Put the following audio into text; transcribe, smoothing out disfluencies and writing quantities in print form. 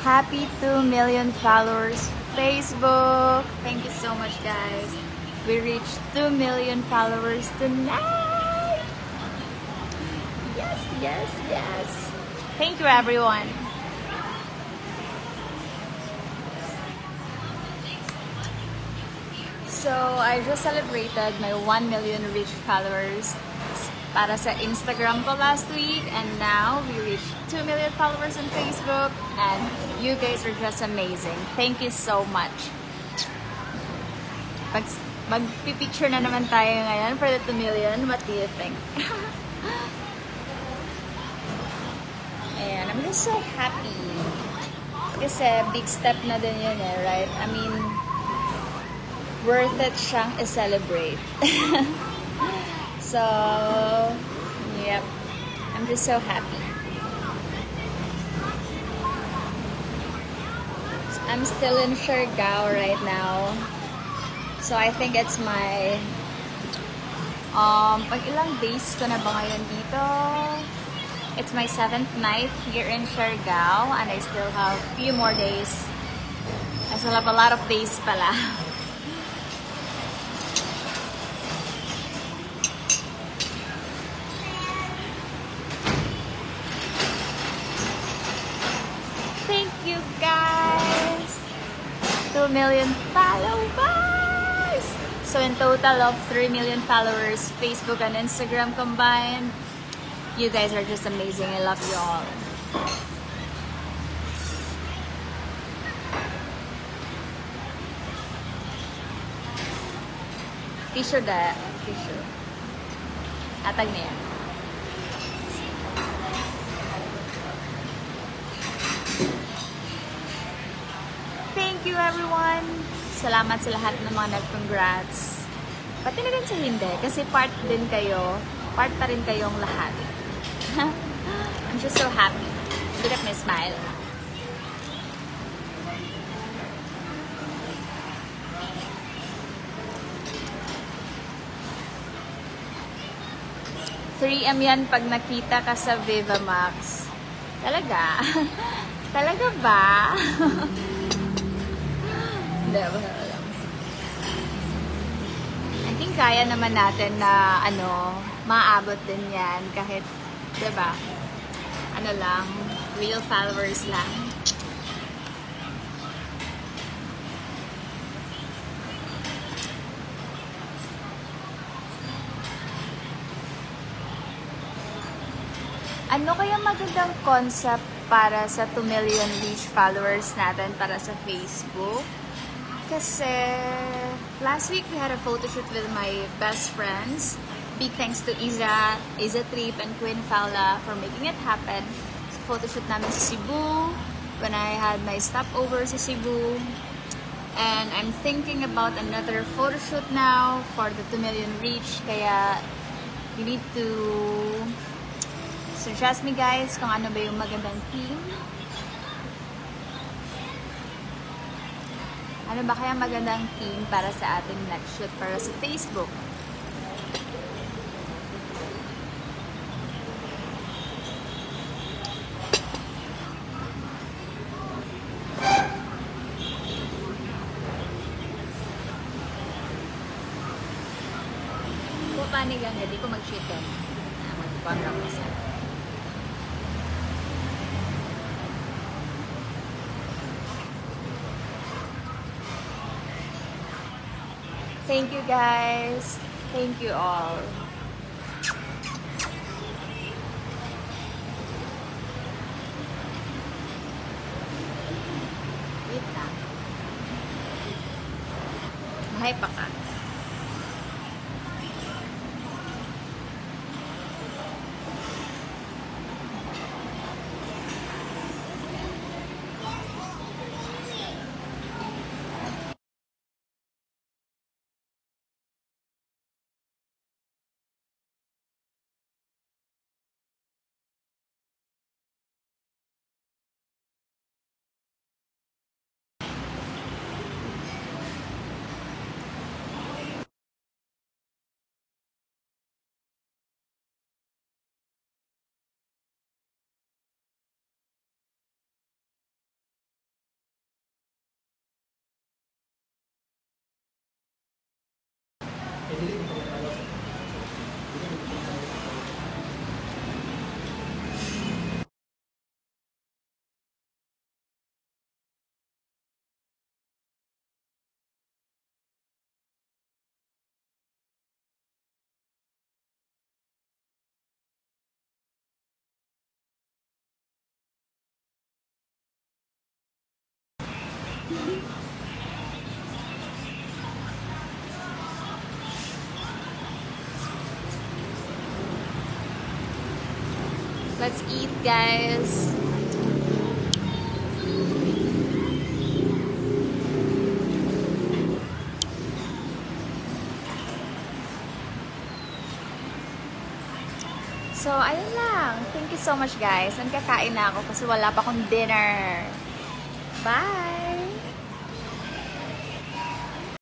Happy 2 million followers, Facebook! Thank you so much, guys. We reached 2 million followers tonight! Yes, yes, yes! Thank you, everyone! So, I just celebrated my 1 million reach followers para sa Instagram ko last week, and now we reached 2 million followers on Facebook, and you guys are just amazing. Thank you so much. Magpipicture na naman tayo ngayon for the 2 million. What do you think? And I'm just so happy. Kasi big step na din yun eh, right? I mean, worth it siyang i-celebrate. So, yep. I'm just so happy. I'm still in Siargao right now. So, I think it's my... pag ilang days ko na ba ngayon dito? It's my 7th night here in Siargao, and I still have a few more days. I still have a lot of days pala. Thank you, guys! 2 million followers! So in total of 3 million followers, Facebook and Instagram combined. You guys are just amazing. I love you all. Tissue da. Tissue. Atag na yan. Thank you, everyone! Salamat sa lahat ng mga nag-congrats. Pati na rin sa hindi, kasi part din kayo. Part pa rin kayong lahat. I'm just so happy. Look at my smile. $3M yan pag nakita ka sa Viva Max. Talaga? Talaga ba? Hindi, wala. I think kaya naman natin na maabot din yan kahit, diba, lang, real followers lang. Ano kaya magandang concept para sa 2 million reach followers natin para sa Facebook? Kasi last week we had a photo shoot with my best friends. Big thanks to Iza Trip, and Queen Fowla for making it happen. So, photo shoot namin sa Cebu when I had my stopover sa Cebu. And I'm thinking about another photo shoot now for the 2 million reach. Kaya you need to suggest me, guys, kung ano ba yung magandang theme. Ano ba kaya magandang theme para sa ating next shoot para sa Facebook? Kung panig lang, hindi ko mag-shoot yan. Mag-background ko sa. Thank you, guys. Thank you all. Wait lang. Mahay pa ka. Let's eat, guys. So, ayun lang. Thank you so much, guys. Nagkakain na ako kasi wala pa akong dinner. Bye!